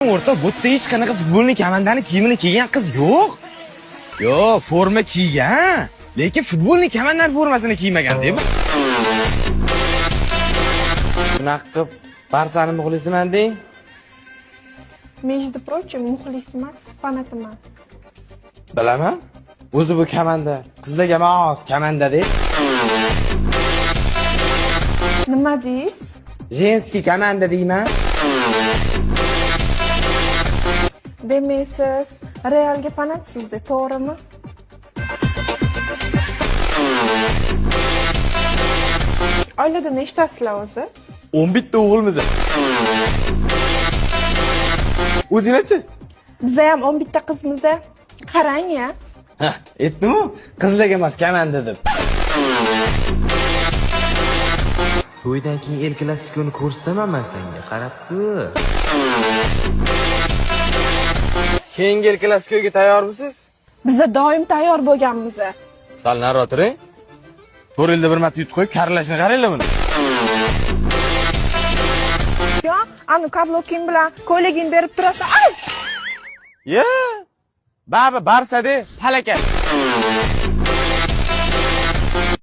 O'rta bu yerda hech qanaqa futbolni komandani kiyimini kiygan qiz yo'q. Yo'q, forma kiygan, lekin futbolni komandani formasini kiymagan deb. Bunaqa qilib Barsani muxlisiman deng. Между прочим, muxlis emas, fanatiman. Bilaman. O'zi bu komanda, qizlarga mos komanda deb. Nima deysiz? Женский komanda deyman. Demak, siz Realga fanatsizda, to'g'rimi? Oilada nechtasizlar o'zi? 11 ta o'g'ilmiz. O'zinglarchi? Biz ham 11 ta qizmiz. Qarang-ya. Ha, aytdim-ku, qizlarga emas komanda deb. To'ydan keyin El Klasikoni ko'rsataman men senga, qarab tur. Keyingi El Klasikoga tayyormisiz? Biz doim tayyor bo'lganmiz. Sal nari o'tiring. 4 yilda bir marta yutib qo'yib, karlashni qaranglar buni. Yo, ani kabloking bilan ko'ylagingni berib turasan. Ay! Ye! Baba Barsa-da, halakat.